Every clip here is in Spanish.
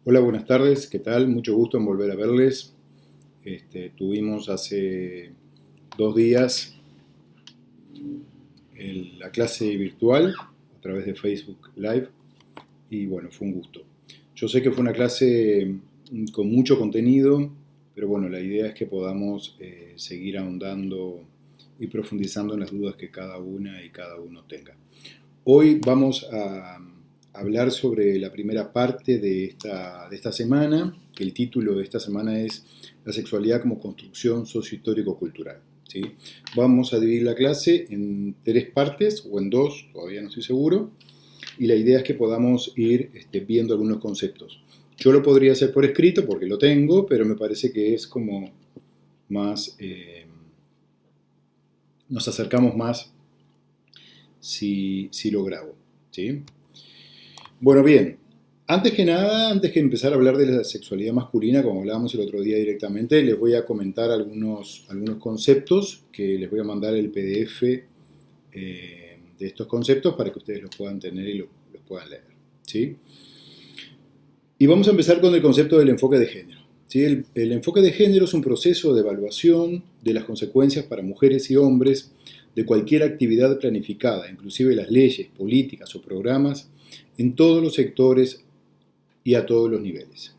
Hola, buenas tardes, ¿qué tal? Mucho gusto en volver a verles. Tuvimos hace 2 días la clase virtual a través de Facebook Live y bueno, fue un gusto. Yo sé que fue una clase con mucho contenido, pero bueno, la idea es que podamos seguir ahondando y profundizando en las dudas que cada una y cada uno tenga. Hoy vamos a hablar sobre la primera parte de esta semana, que el título de esta semana es La sexualidad como construcción sociohistórico-cultural. ¿Sí? Vamos a dividir la clase en 3 partes, o en 2, todavía no estoy seguro, y la idea es que podamos ir viendo algunos conceptos. Yo lo podría hacer por escrito porque lo tengo, pero me parece que es como más, nos acercamos más si lo grabo. ¿Sí? Bueno, bien. Antes que nada, antes que empezar a hablar de la sexualidad masculina, como hablábamos el otro día directamente, les voy a comentar algunos conceptos que les voy a mandar el PDF de estos conceptos para que ustedes los puedan tener y los puedan leer. ¿Sí? Y vamos a empezar con el concepto del enfoque de género. ¿Sí? El enfoque de género es un proceso de evaluación de las consecuencias para mujeres y hombres de cualquier actividad planificada, inclusive las leyes, políticas o programas, en todos los sectores y a todos los niveles.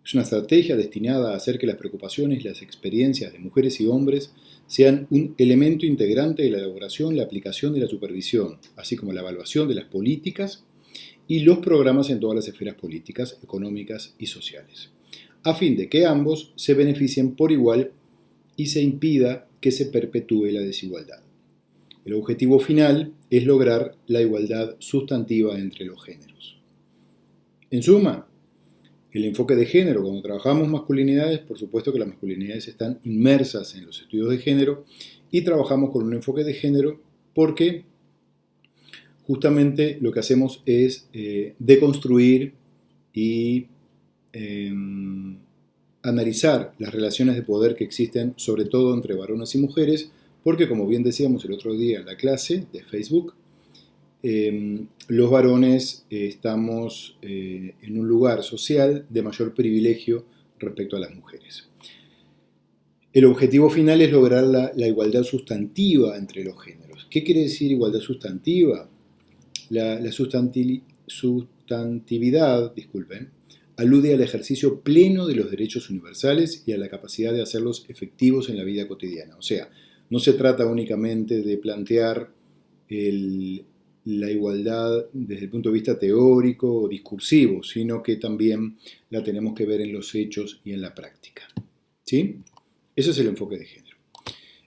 Es una estrategia destinada a hacer que las preocupaciones y las experiencias de mujeres y hombres sean un elemento integrante de la elaboración, la aplicación y la supervisión, así como la evaluación de las políticas y los programas en todas las esferas políticas, económicas y sociales, a fin de que ambos se beneficien por igual y se impida que se perpetúe la desigualdad. El objetivo final es lograr la igualdad sustantiva entre los géneros. En suma, el enfoque de género, cuando trabajamos masculinidades, por supuesto que las masculinidades están inmersas en los estudios de género y trabajamos con un enfoque de género porque justamente lo que hacemos es deconstruir y eh, analizar las relaciones de poder que existen sobre todo entre varones y mujeres, porque como bien decíamos el otro día en la clase de Facebook, los varones estamos en un lugar social de mayor privilegio respecto a las mujeres. El objetivo final es lograr la igualdad sustantiva entre los géneros. ¿Qué quiere decir igualdad sustantiva? La sustantividad, disculpen, alude al ejercicio pleno de los derechos universales y a la capacidad de hacerlos efectivos en la vida cotidiana. O sea, no se trata únicamente de plantear la igualdad desde el punto de vista teórico o discursivo, sino que también la tenemos que ver en los hechos y en la práctica. ¿Sí? Ese es el enfoque de género.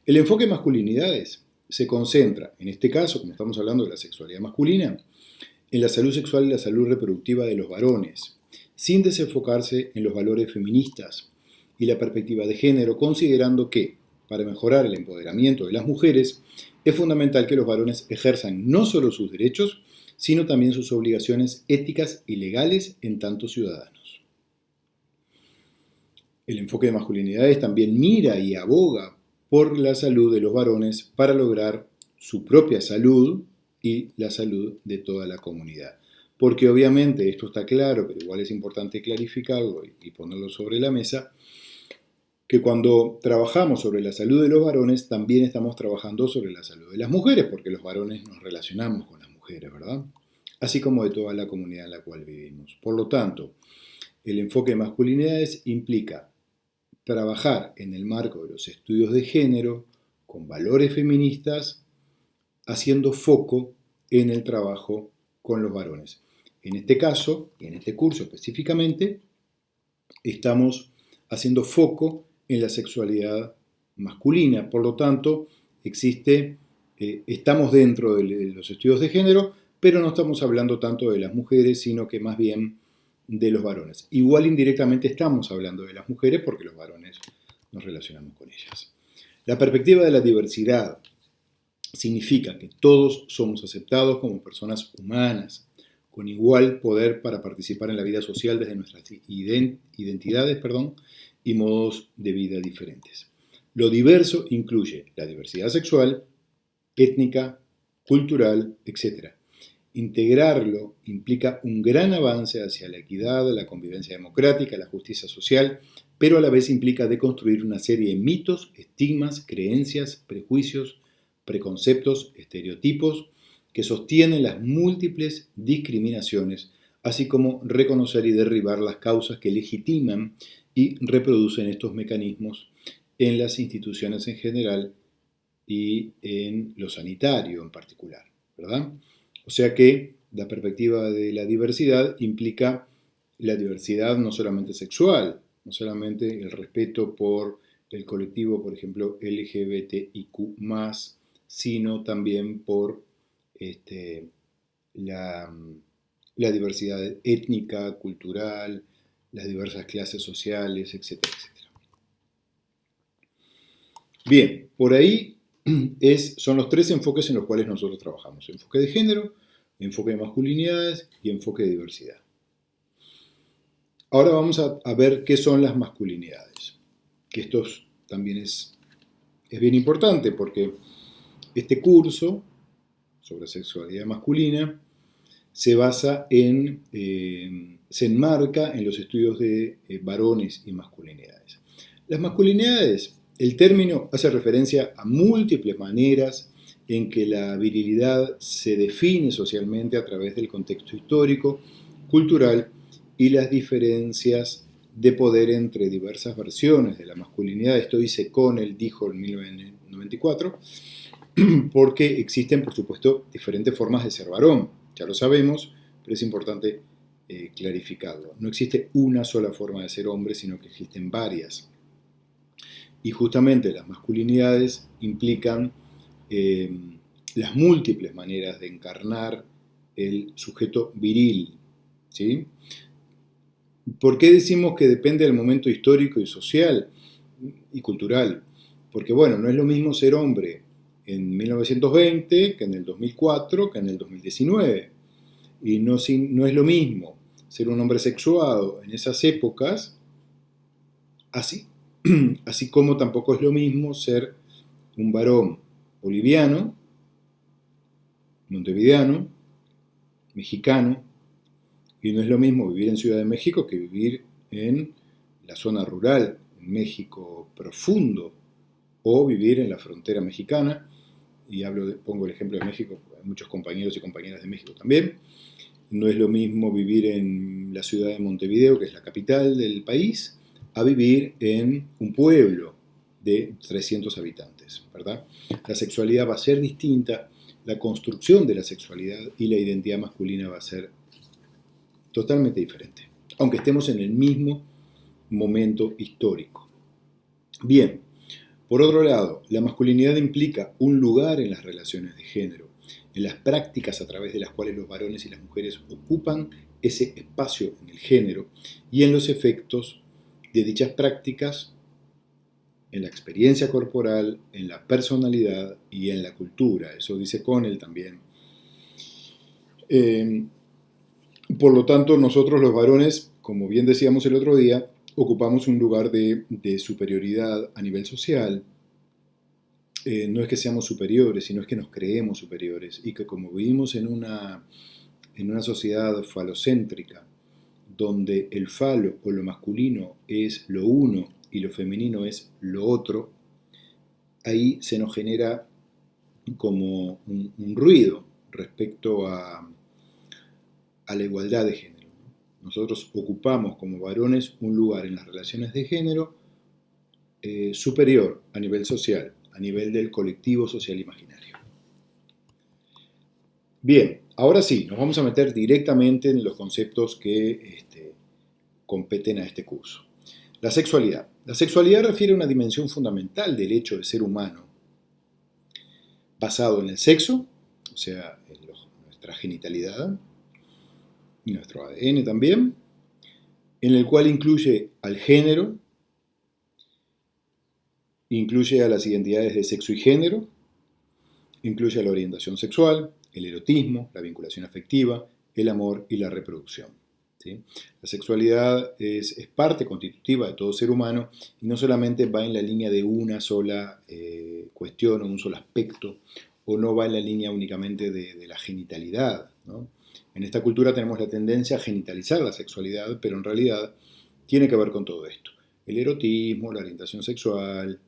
El enfoque de masculinidades se concentra, en este caso, como estamos hablando de la sexualidad masculina, en la salud sexual y la salud reproductiva de los varones, sin desenfocarse en los valores feministas y la perspectiva de género, considerando que, para mejorar el empoderamiento de las mujeres, es fundamental que los varones ejerzan no solo sus derechos, sino también sus obligaciones éticas y legales en tanto ciudadanos. El enfoque de masculinidades también mira y aboga por la salud de los varones para lograr su propia salud y la salud de toda la comunidad. Porque obviamente esto está claro, pero igual es importante clarificarlo y ponerlo sobre la mesa, que cuando trabajamos sobre la salud de los varones, también estamos trabajando sobre la salud de las mujeres, porque los varones nos relacionamos con las mujeres, ¿verdad? Así como de toda la comunidad en la cual vivimos. Por lo tanto, el enfoque de masculinidades implica trabajar en el marco de los estudios de género con valores feministas, haciendo foco en el trabajo con los varones. En este caso, en este curso específicamente, estamos haciendo foco en la sexualidad masculina. Por lo tanto, estamos dentro de los estudios de género, pero no estamos hablando tanto de las mujeres, sino que más bien de los varones. Igual indirectamente estamos hablando de las mujeres porque los varones nos relacionamos con ellas. La perspectiva de la diversidad significa que todos somos aceptados como personas humanas, con igual poder para participar en la vida social desde nuestras identidades y modos de vida diferentes. Lo diverso incluye la diversidad sexual, étnica, cultural, etc. Integrarlo implica un gran avance hacia la equidad, la convivencia democrática, la justicia social, pero a la vez implica deconstruir una serie de mitos, estigmas, creencias, prejuicios, preconceptos, estereotipos que sostienen las múltiples discriminaciones, así como reconocer y derribar las causas que legitiman y reproducen estos mecanismos en las instituciones en general y en lo sanitario en particular, ¿verdad? O sea que la perspectiva de la diversidad implica la diversidad no solamente sexual, no solamente el respeto por el colectivo, por ejemplo, LGBTIQ+, sino también por la, la diversidad étnica, cultural, las diversas clases sociales, etcétera, etcétera. Bien, por ahí son los tres enfoques en los cuales nosotros trabajamos. Enfoque de género, enfoque de masculinidades y enfoque de diversidad. Ahora vamos a ver qué son las masculinidades, que esto también es bien importante porque este curso sobre sexualidad masculina se basa se enmarca en los estudios de varones y masculinidades. Las masculinidades, el término hace referencia a múltiples maneras en que la virilidad se define socialmente a través del contexto histórico, cultural y las diferencias de poder entre diversas versiones de la masculinidad. Esto dice Connell, dijo en 1994, porque existen, por supuesto, diferentes formas de ser varón. Ya lo sabemos, pero es importante clarificarlo. No existe una sola forma de ser hombre, sino que existen varias. Y justamente las masculinidades implican las múltiples maneras de encarnar el sujeto viril, ¿sí? ¿Por qué decimos que depende del momento histórico y social y cultural? Porque, bueno, no es lo mismo ser hombre en 1920 que en el 2004 que en el 2019. Y no es lo mismo ser un hombre sexuado en esas épocas, así como tampoco es lo mismo ser un varón boliviano, montevideano, mexicano, y no es lo mismo vivir en Ciudad de México que vivir en la zona rural, en México profundo, o vivir en la frontera mexicana, y pongo el ejemplo de México, hay muchos compañeros y compañeras de México también. No es lo mismo vivir en la ciudad de Montevideo, que es la capital del país, a vivir en un pueblo de 300 habitantes, ¿verdad? La sexualidad va a ser distinta, la construcción de la sexualidad y la identidad masculina va a ser totalmente diferente, aunque estemos en el mismo momento histórico. Bien, por otro lado, la masculinidad implica un lugar en las relaciones de género, en las prácticas a través de las cuales los varones y las mujeres ocupan ese espacio en el género y en los efectos de dichas prácticas en la experiencia corporal, en la personalidad y en la cultura. Eso dice Connell también. Por lo tanto, nosotros los varones, como bien decíamos el otro día, ocupamos un lugar de superioridad a nivel social. No es que seamos superiores, sino es que nos creemos superiores y que como vivimos en una sociedad falocéntrica, donde el falo o lo masculino es lo uno y lo femenino es lo otro, ahí se nos genera como un ruido respecto a la igualdad de género. Nosotros ocupamos como varones un lugar en las relaciones de género superior a nivel social, a nivel del colectivo social imaginario. Bien, ahora sí, nos vamos a meter directamente en los conceptos que competen a este curso. La sexualidad. La sexualidad refiere a una dimensión fundamental del hecho de ser humano, basado en el sexo, o sea, en nuestra genitalidad y nuestro ADN también, en el cual incluye al género, incluye a las identidades de sexo y género, incluye a la orientación sexual, el erotismo, la vinculación afectiva, el amor y la reproducción. ¿Sí? La sexualidad es parte constitutiva de todo ser humano y no solamente va en la línea de una sola cuestión o un solo aspecto, o no va en la línea únicamente de la genitalidad, ¿no? En esta cultura tenemos la tendencia a genitalizar la sexualidad, pero en realidad tiene que ver con todo esto. El erotismo, la orientación sexual,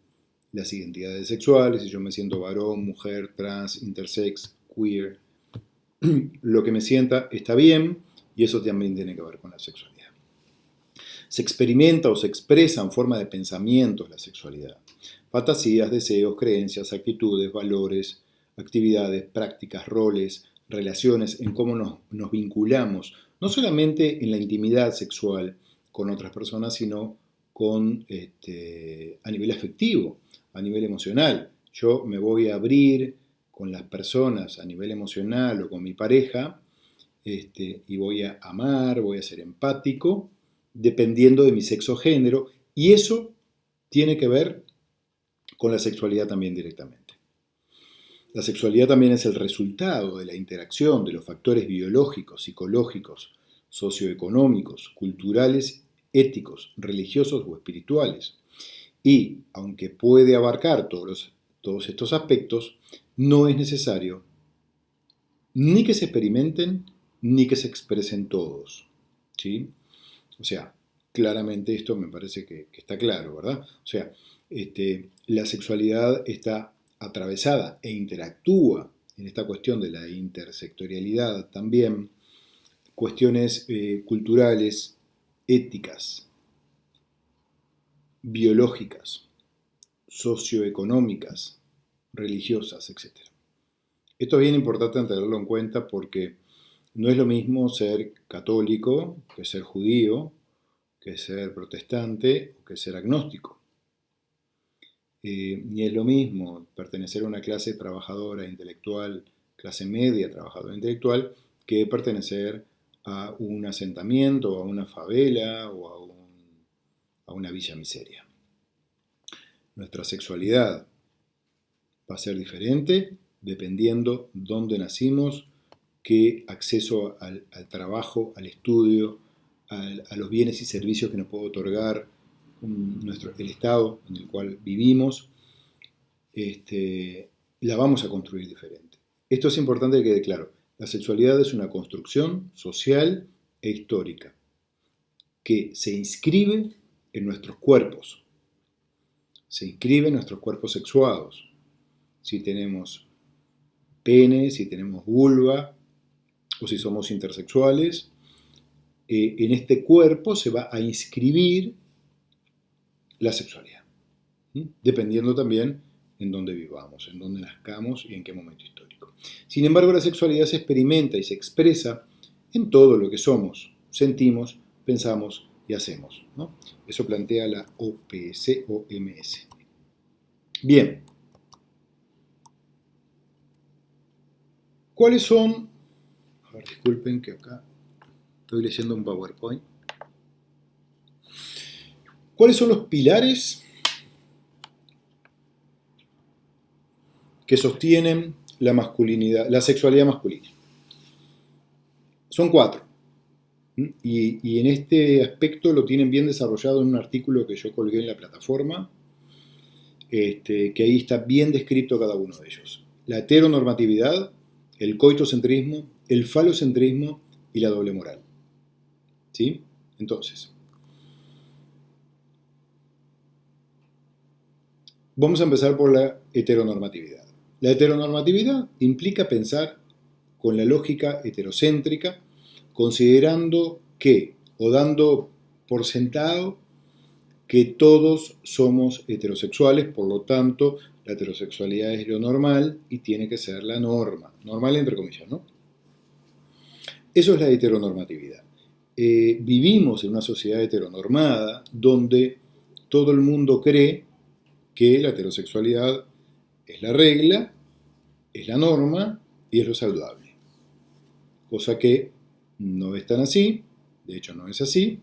las identidades sexuales, si yo me siento varón, mujer, trans, intersex, queer, lo que me sienta está bien y eso también tiene que ver con la sexualidad. Se experimenta o se expresa en forma de pensamientos la sexualidad. Fantasías, deseos, creencias, actitudes, valores, actividades, prácticas, roles, relaciones, en cómo nos vinculamos, no solamente en la intimidad sexual con otras personas, sino a nivel afectivo, a nivel emocional. Yo me voy a abrir con las personas a nivel emocional o con mi pareja, y voy a amar, voy a ser empático, dependiendo de mi sexo o género, y eso tiene que ver con la sexualidad también directamente. La sexualidad también es el resultado de la interacción de los factores biológicos, psicológicos, socioeconómicos, culturales, éticos, religiosos o espirituales. Y, aunque puede abarcar todos estos aspectos, no es necesario ni que se experimenten ni que se expresen todos. ¿Sí? O sea, claramente esto me parece que está claro, ¿verdad? O sea, la sexualidad está atravesada e interactúa en esta cuestión de la intersectorialidad también, cuestiones culturales, éticas, biológicas, socioeconómicas, religiosas, etc. Esto es bien importante tenerlo en cuenta porque no es lo mismo ser católico que ser judío, que ser protestante o que ser agnóstico. Ni es lo mismo pertenecer a una clase trabajadora intelectual, clase media trabajadora intelectual, que pertenecer a un asentamiento, a una favela o a una villa miseria. Nuestra sexualidad va a ser diferente dependiendo dónde nacimos, qué acceso al trabajo, al estudio, a los bienes y servicios que nos puede otorgar el estado en el cual vivimos, la vamos a construir diferente. Esto es importante que quede claro. La sexualidad es una construcción social e histórica que se inscribe en nuestros cuerpos. Se inscribe en nuestros cuerpos sexuados. Si tenemos pene, si tenemos vulva o si somos intersexuales, en este cuerpo se va a inscribir la sexualidad, dependiendo también en dónde vivamos, en dónde nazcamos y en qué momento histórico. Sin embargo, la sexualidad se experimenta y se expresa en todo lo que somos, sentimos, pensamos y hacemos, ¿no? Eso plantea la OPS. Bien. ¿Cuáles son? A ver, disculpen que acá estoy leyendo un PowerPoint. ¿Cuáles son los pilares que sostienen la masculinidad, la sexualidad masculina? Son 4. Y en este aspecto lo tienen bien desarrollado en un artículo que yo colgué en la plataforma, que ahí está bien descrito cada uno de ellos. La heteronormatividad, el coitocentrismo, el falocentrismo y la doble moral. ¿Sí? Entonces, vamos a empezar por la heteronormatividad. La heteronormatividad implica pensar con la lógica heterocéntrica, considerando que, o dando por sentado, que todos somos heterosexuales, por lo tanto, la heterosexualidad es lo normal y tiene que ser la norma. Normal entre comillas, ¿no? Eso es la heteronormatividad. Vivimos en una sociedad heteronormada donde todo el mundo cree que la heterosexualidad es la regla, es la norma y es lo saludable. Cosa que no es tan así, de hecho no es así.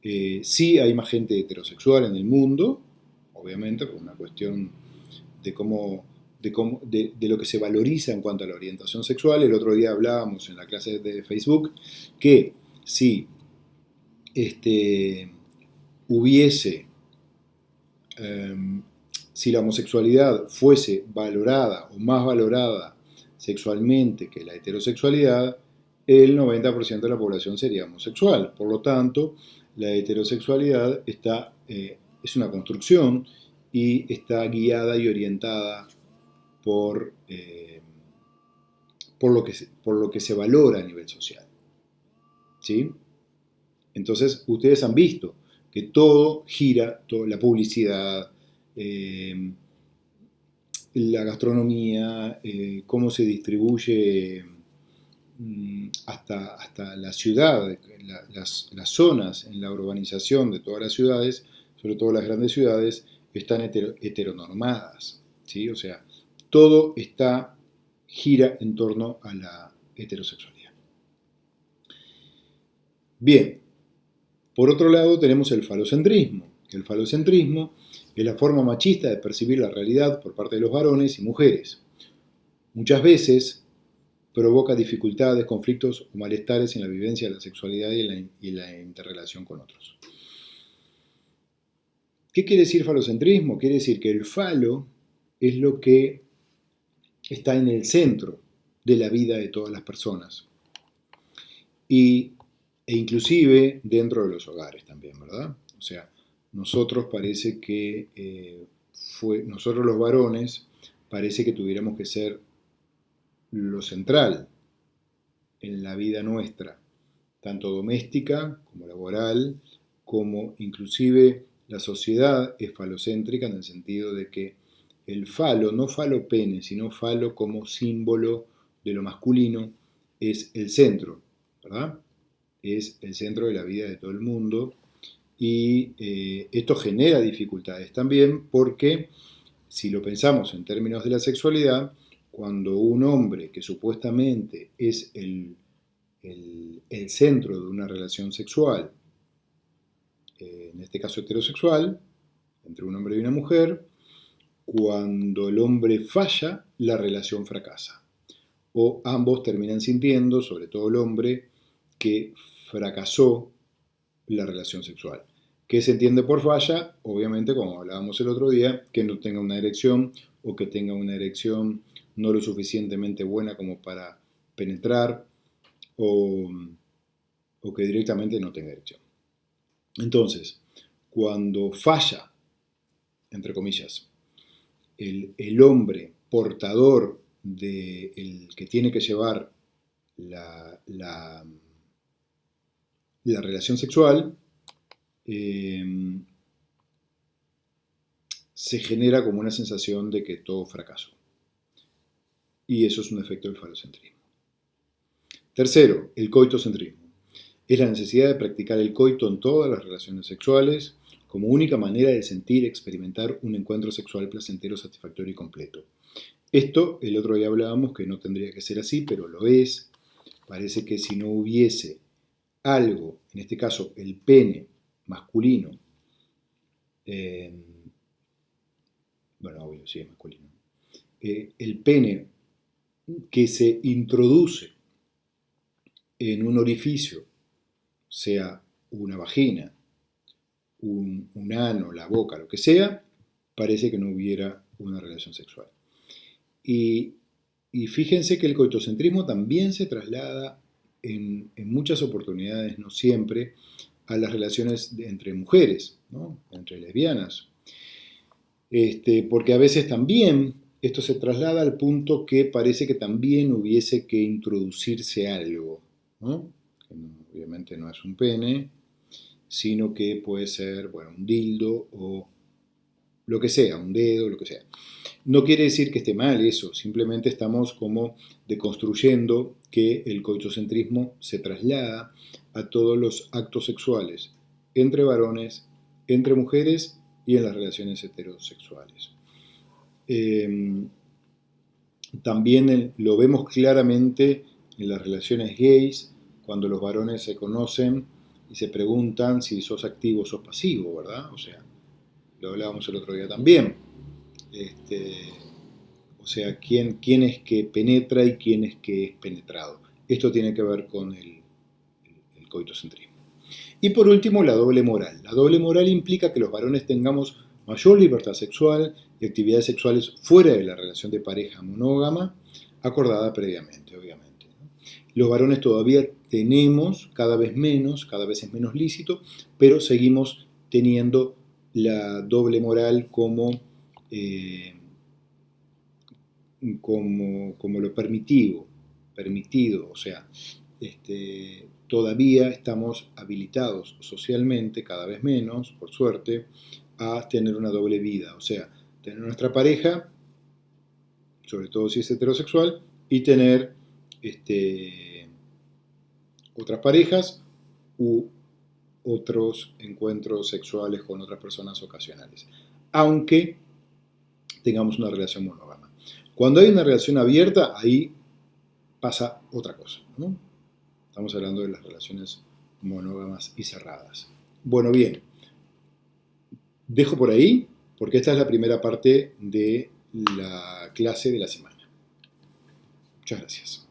Sí hay más gente heterosexual en el mundo, obviamente por una cuestión de lo que se valoriza en cuanto a la orientación sexual. El otro día hablábamos en la clase de Facebook que si hubiese, si la homosexualidad fuese valorada o más valorada sexualmente que la heterosexualidad, el 90% de la población sería homosexual. Por lo tanto, la heterosexualidad es una construcción y está guiada y orientada por, por lo que se valora a nivel social. ¿Sí? Entonces, ustedes han visto que todo gira, la publicidad, la gastronomía, cómo se distribuye hasta la ciudad, las zonas en la urbanización de todas las ciudades, sobre todo las grandes ciudades, están heteronormadas, ¿sí? O sea, todo gira en torno a la heterosexualidad. Bien, por otro lado tenemos el falocentrismo, que el falocentrismo es la forma machista de percibir la realidad por parte de los varones y mujeres. Muchas veces provoca dificultades, conflictos o malestares en la vivencia de la sexualidad y la interrelación con otros. ¿Qué quiere decir falocentrismo? Quiere decir que el falo es lo que está en el centro de la vida de todas las personas. E inclusive dentro de los hogares también, ¿verdad? O sea, nosotros parece que nosotros los varones parece que tuviéramos que ser lo central en la vida nuestra, tanto doméstica como laboral, como inclusive la sociedad es falocéntrica en el sentido de que el falo, no falo pene, sino falo como símbolo de lo masculino, es el centro, ¿verdad? Es el centro de la vida de todo el mundo y esto genera dificultades también porque si lo pensamos en términos de la sexualidad, cuando un hombre que supuestamente es el centro de una relación sexual, en este caso heterosexual, entre un hombre y una mujer, cuando el hombre falla, la relación fracasa. O ambos terminan sintiendo, sobre todo el hombre, que fracasó la relación sexual. ¿Qué se entiende por falla? Obviamente, como hablábamos el otro día, que no tenga una erección o que tenga una erección no lo suficientemente buena como para penetrar o que directamente no tenga erección. Entonces, cuando falla, entre comillas, el hombre portador el que tiene que llevar la relación sexual, se genera como una sensación de que todo fracasó. Y eso es un efecto del falocentrismo. Tercero, el coitocentrismo. Es la necesidad de practicar el coito en todas las relaciones sexuales como única manera de sentir y experimentar un encuentro sexual placentero, satisfactorio y completo. Esto, el otro día hablábamos que no tendría que ser así, pero lo es. Parece que si no hubiese algo, en este caso el pene masculino, bueno, obvio, sí es masculino, el pene que se introduce en un orificio, sea una vagina, un ano, la boca, lo que sea, parece que no hubiera una relación sexual. Y fíjense que el coitocentrismo también se traslada en muchas oportunidades, no siempre, a las relaciones entre mujeres, ¿no? Entre lesbianas. Porque a veces también esto se traslada al punto que parece que también hubiese que introducirse algo, ¿no? Que obviamente no es un pene, sino que puede ser, bueno, un dildo o lo que sea, un dedo, lo que sea. No quiere decir que esté mal eso, simplemente estamos como deconstruyendo que el coitocentrismo se traslada a todos los actos sexuales entre varones, entre mujeres y en las relaciones heterosexuales. También lo vemos claramente en las relaciones gays, cuando los varones se conocen y se preguntan si sos activo o sos pasivo, ¿verdad? O sea, lo hablábamos el otro día también. O sea, quién es que penetra y quién es que es penetrado. Esto tiene que ver con el coitocentrismo. Y por último, la doble moral. La doble moral implica que los varones tengamos mayor libertad sexual y actividades sexuales fuera de la relación de pareja monógama, acordada previamente, obviamente, ¿no? Los varones todavía tenemos, cada vez es menos lícito, pero seguimos teniendo la doble moral eh, como lo permitido, o sea, todavía estamos habilitados socialmente, cada vez menos, por suerte, a tener una doble vida, o sea, tener nuestra pareja, sobre todo si es heterosexual, y tener otras parejas u otros encuentros sexuales con otras personas ocasionales, aunque tengamos una relación monógama. Cuando hay una relación abierta, ahí pasa otra cosa, ¿no? Estamos hablando de las relaciones monógamas y cerradas. Bueno, bien, dejo por ahí, porque esta es la primera parte de la clase de la semana. Muchas gracias.